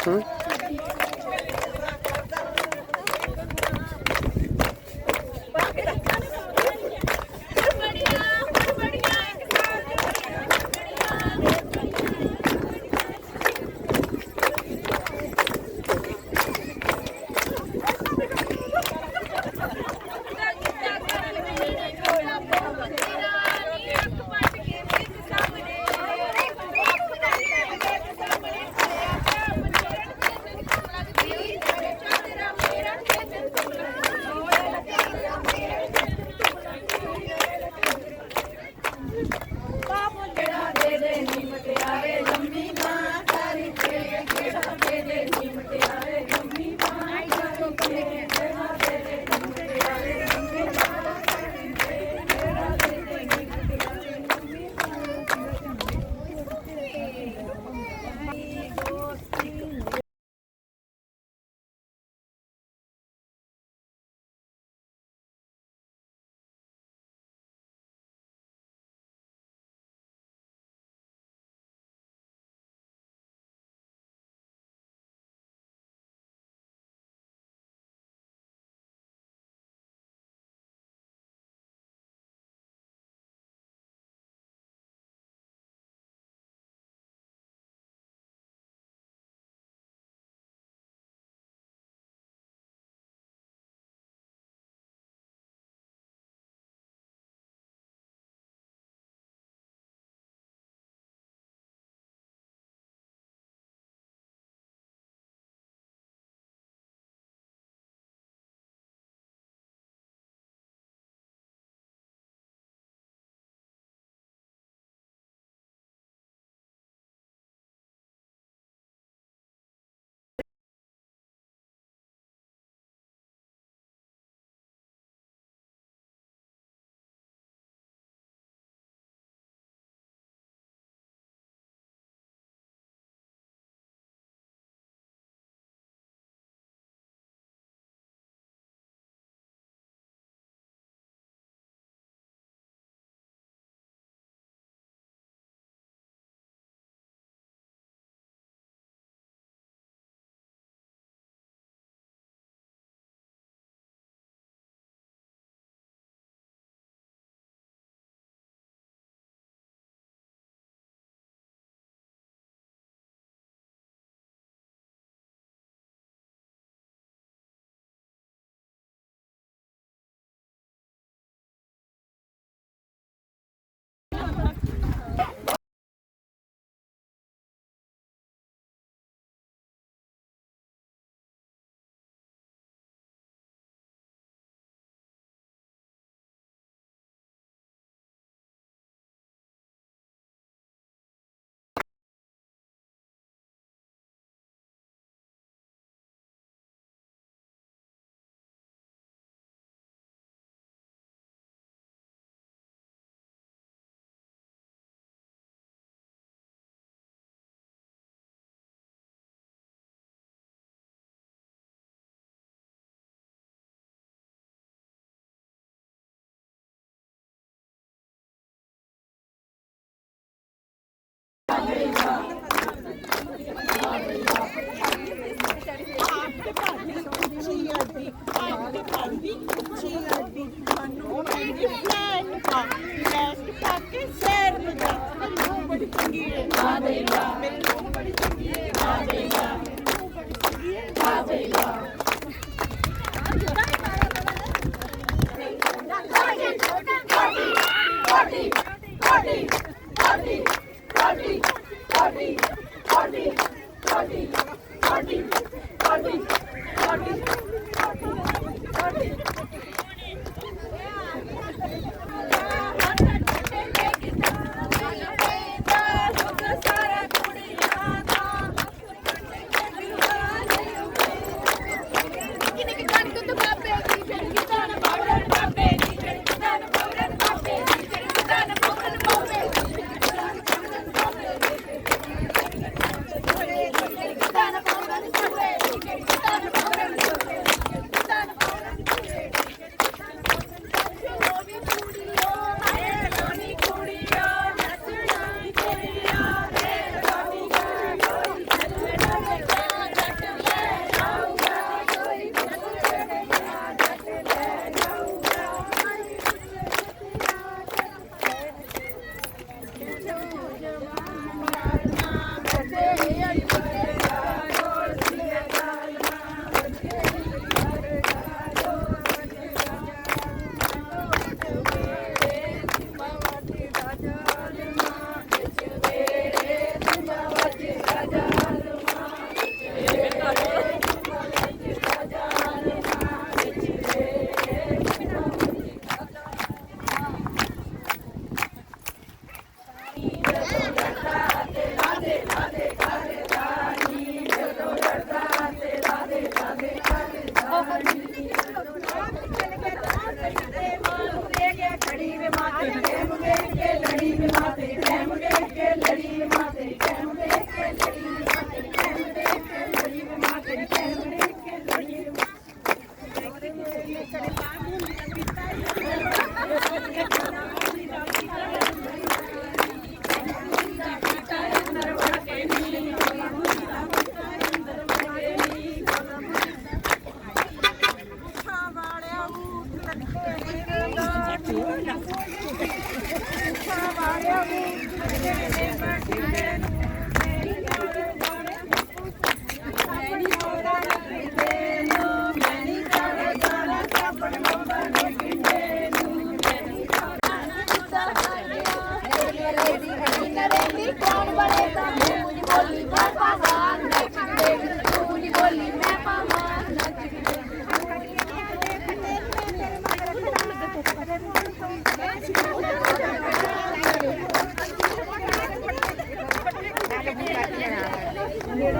ਹੂੰ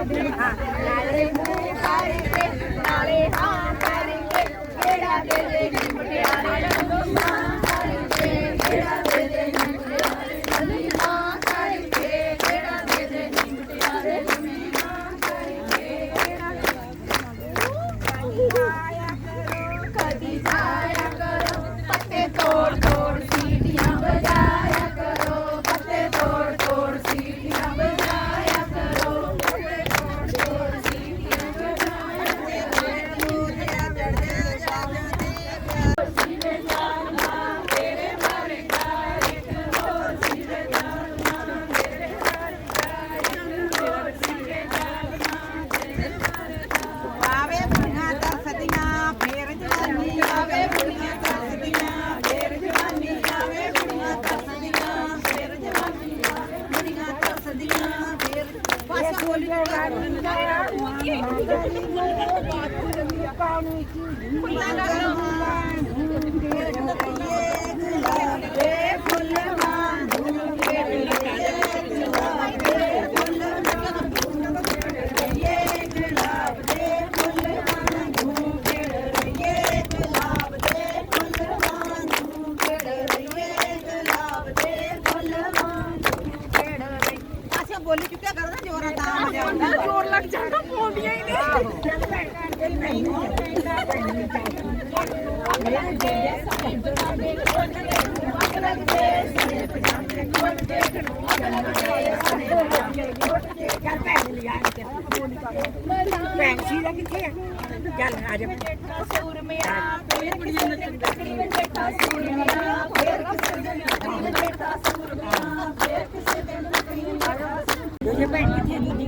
ਨਾਲੇ ਮੂੰਹ ਕਰਕੇ ਨਾਲੇ ਹਾਂ ਕਰਕੇ ਕਿਹੜਾ ਦੇ ਦੇ ਮੁਟਿਆਰੇ ਹਾਂ ਕਰਕੇ ਕਿਹੜਾ ਦੇ ਦੇ ਮੁਟਿਆਰੇ ਹਾਂ ਕਰਕੇ ਕਿਹੜਾ ਦੇ ਦੇ ਮੁਟਿਆਰੇ ਹਾਂ ਕਰਕੇ ਕਦੀ ਜਾਇਆ ਕਰੋ ਪੱਤੇ ਤੋੜ ਤੋੜ ਸੀਟੀਆਂ ਬਜਾਇਆ ਕਰੋ ਪੱਤੇ ਤੋੜ ਤੋੜ ਸੀਟੀਆਂ ਬਜਾਇਆ ਕਰੋ ਪੱਤੇ ਤੋੜ ਤੋੜ ਸੀਟੀਆਂ ਬਜਾਇਆ ਕਰੋ ਚੜਦੇ ਜਾਂਦੇ ਸੀਨੇ ਜਾਨਾ ਤੇਰੇ ਮਾਰੇ ਇੱਕ ਹੋਰ ਸੀਨੇ ਜਾਨਾ ਤੇਰੇ ਮਾਰੇ ਇੱਕ ਹੋਰ ਸੀਨੇ ਜਾਨਾ ਤੇਰੇ ਮਾਰੇ ਆਵੇ ਬੁੜੀਆਂ ਤਰਸਦੀਆਂ ਫੇਰ ਜਵਾਨੀ ਆਵੇ ਬੁੜੀਆਂ ਤਰਸਦੀਆਂ ਫੇਰ ਜਵਾਨੀ ਆਵੇ ਬੁੜੀਆਂ ਤਰਸਦੀਆਂ ਫੇਰ ਜਵਾਨੀ ਆਵੇ ਬੁੜੀਆਂ ਤਰਸਦੀਆਂ ਫੇਰ ਬਸ ਬੋਲੀ ਬੋਲੀ ਚੁੱਕਿਆ ਕਰਦਾ ਜੋਰਾਂ ਤਾਂ ਜਾਂਦਾ ਜ਼ੋਰ ਲੱਗ ਜਾਂਦਾ ਪੌਂਦੀਆਂ ਹੀ ਪੈਂਸੀ ਦਾ ਕਿੱਥੇ ਆ ਚੱਲ ਆ ਜਾ ਸੂਰ ਮੇਰਾ ਫੇਰ ਕਿਸੇ ਦਿਨ ਤਕੜੀ ਬੈਠਾ ਸੂਰ ਮੇਰਾ ਫੇਰ ਕਿਸੇ ਦਿਨ ਤਕੜੀ ਬੈਠਾ ਸੂਰ ਮੇਰਾ ਫੇਰ ਕਿਸੇ ਦਿਨ ਤਕੜੀ ਬੈਠਾ ਇਹ ਭੈਣ ਕਿੱਥੇ ਦੀ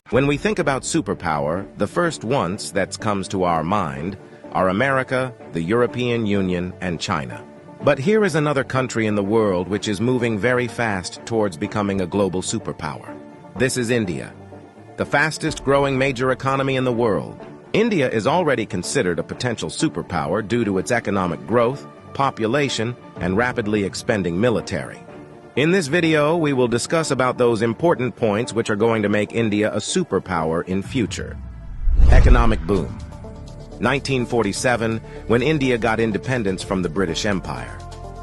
When we think about superpower, the first ones that comes to our mind are America, the European Union, and China. But here is another country in the world which is moving very fast towards becoming a global superpower. This is India, the fastest growing major economy in the world. India is already considered a potential superpower due to its economic growth, population, and rapidly expanding military. In this video, we will discuss about those important points which are going to make India a superpower in future. Economic boom. 1947, when India got independence from the British Empire.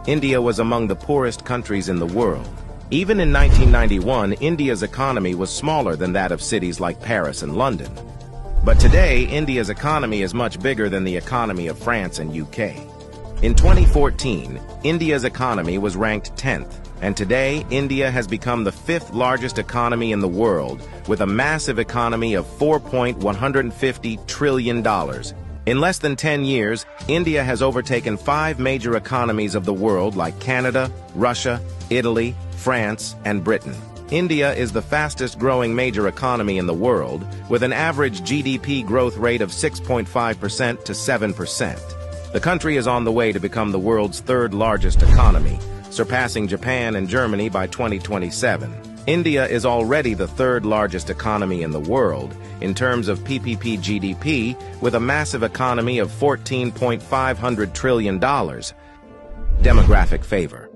India was among the poorest countries in the world. Even in 1991, India's economy was smaller than that of cities like Paris and London. But today, India's economy is much bigger than the economy of France and UK. In 2014, India's economy was ranked 10th, and today, India has become the 5th largest economy in the world, with a massive economy of $4.150 trillion. In less than 10 years, India has overtaken 5 major economies of the world like Canada, Russia, Italy, France, and Britain. India is the fastest growing major economy in the world, with an average GDP growth rate of 6.5% to 7%. The country is on the way to become the world's 3rd largest economy, surpassing Japan and Germany by 2027. India is already the 3rd largest economy in the world in terms of PPP GDP, with a massive economy of $14.5 trillion. Demographic favor.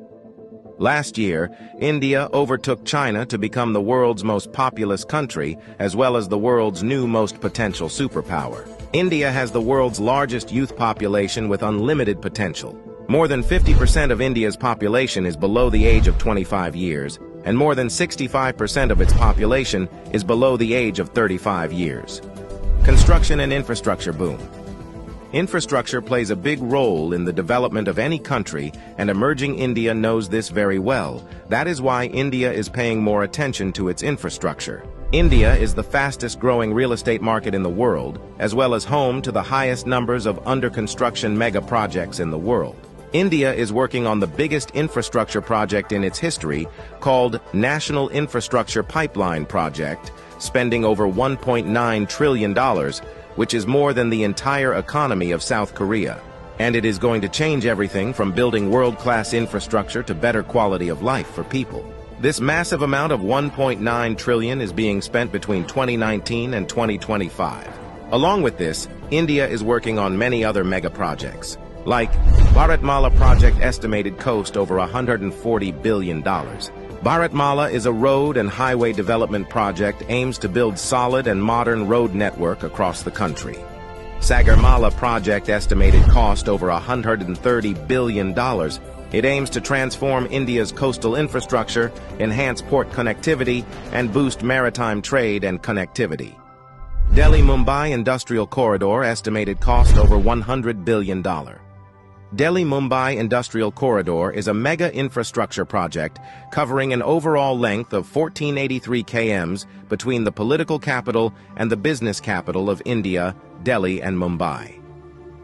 Last year, India overtook China to become the world's most populous country, as well as the world's new most potential superpower. India has the world's largest youth population with unlimited potential. More than 50% of India's population is below the age of 25 years, and more than 65% of its population is below the age of 35 years. Construction and infrastructure boom. Infrastructure plays a big role in the development of any country, and emerging India knows this very well. That is why India is paying more attention to its infrastructure. India is the fastest growing real estate market in the world, as well as home to the highest numbers of under-construction mega projects in the world. India is working on the biggest infrastructure project in its history, called National Infrastructure Pipeline Project, spending over $1.9 trillion, which is more than the entire economy of South Korea. And it is going to change everything from building world-class infrastructure to better quality of life for people. This massive amount of $1.9 trillion is being spent between 2019 and 2025. Along with this, India is working on many other mega projects, like Mella project estimated cost over $140 billion. Mella is a road and highway development project aims to build solid and modern road network across the country. Mella project estimated cost over $130 billion. It aims to transform India's coastal infrastructure, enhance port connectivity, and boost maritime trade and connectivity. Delhi-Mumbai Industrial Corridor estimated cost over $100 billion. Delhi-Mumbai Industrial Corridor is a mega infrastructure project covering an overall length of 1483 km between the political capital and the business capital of India, Delhi and Mumbai.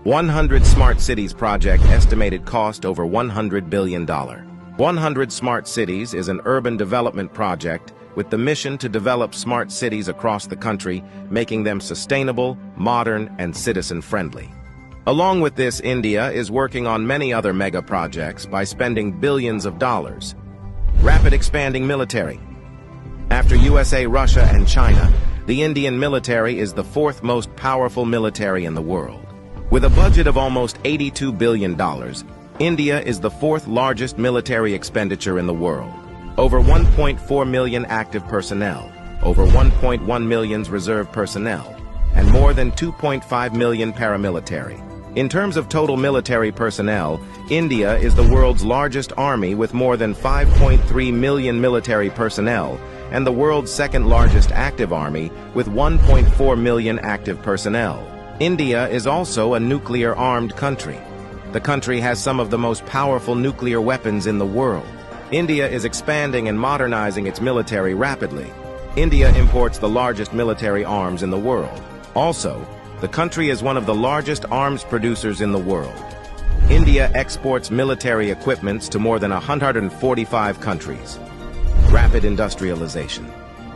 100 Smart Cities project estimated cost over $100 billion. 100 Smart Cities is an urban development project with the mission to develop smart cities across the country, making them sustainable, modern, and citizen-friendly. Along with this, India is working on many other mega projects by spending billions of dollars. Rapid expanding military. After USA, Russia, and China, the Indian military is the 4th most powerful military in the world. With a budget of almost $82 billion, India is the 4th largest military expenditure in the world. Over 1.4 million active personnel, over 1.1 million reserve personnel, and more than 2.5 million paramilitary. In terms of total military personnel, India is the world's largest army with more than 5.3 million military personnel, and the world's 2nd largest active army with 1.4 million active personnel. India is also a nuclear-armed country. The country has some of the most powerful nuclear weapons in the world. India is expanding and modernizing its military rapidly. India imports the largest military arms in the world. Also, the country is one of the largest arms producers in the world. India exports military equipments to more than 145 countries. Rapid industrialization.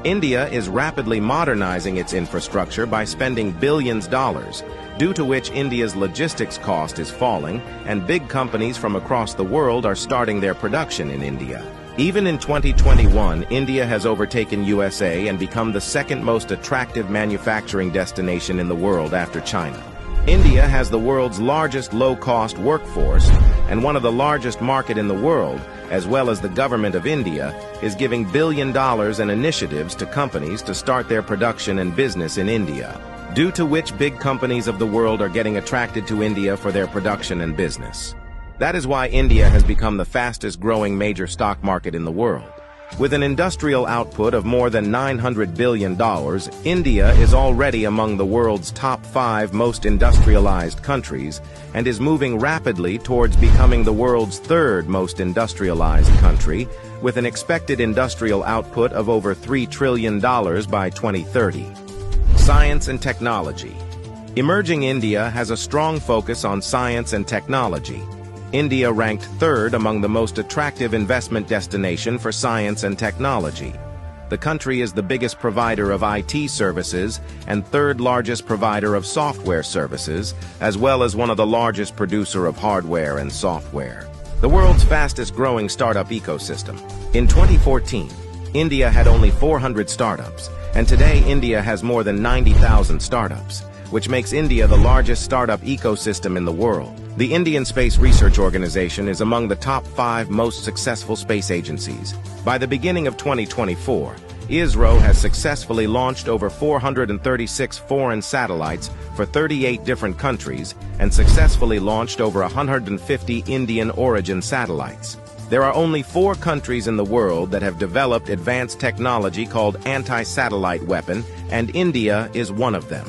India is rapidly modernizing its infrastructure by spending billions of dollars, due to which India's logistics cost is falling, and big companies from across the world are starting their production in India. Even in 2021, India has overtaken USA and become the second most attractive manufacturing destination in the world after China. India has the world's largest low-cost workforce, and one of the largest market in the world, as well as the government of India, is giving $1 billion in initiatives to companies to start their production and business in India, due to which big companies of the world are getting attracted to India for their production and business. That is why India has become the fastest-growing major stock market in the world. With an industrial output of more than $900 billion, India is already among the world's top 5 most industrialized countries and is moving rapidly towards becoming the world's 3rd most industrialized country, with an expected industrial output of over $3 trillion by 2030. Science and technology. Emerging India has a strong focus on science and technology. India ranked 3rd among the most attractive investment destination for science and technology. The country is the biggest provider of IT services and 3rd largest provider of software services, as well as one of the largest producer of hardware and software. The world's fastest growing startup ecosystem. In 2014, India had only 400 startups, and today India has more than 90,000 startups, which makes India the largest startup ecosystem in the world. The Indian Space Research Organization is among the top 5 most successful space agencies. By the beginning of 2024, ISRO has successfully launched over 436 foreign satellites for 38 different countries and successfully launched over 150 Indian origin satellites. There are only 4 countries in the world that have developed advanced technology called anti-satellite weapon, and India is one of them.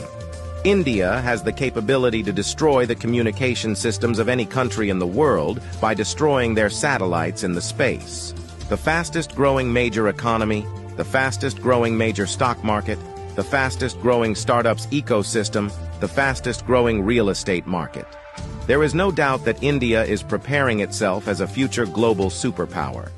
India has the capability to destroy the communication systems of any country in the world by destroying their satellites in the space. The fastest growing major economy, the fastest growing major stock market, the fastest growing startups ecosystem, the fastest growing real estate market. There is no doubt that India is preparing itself as a future global superpower.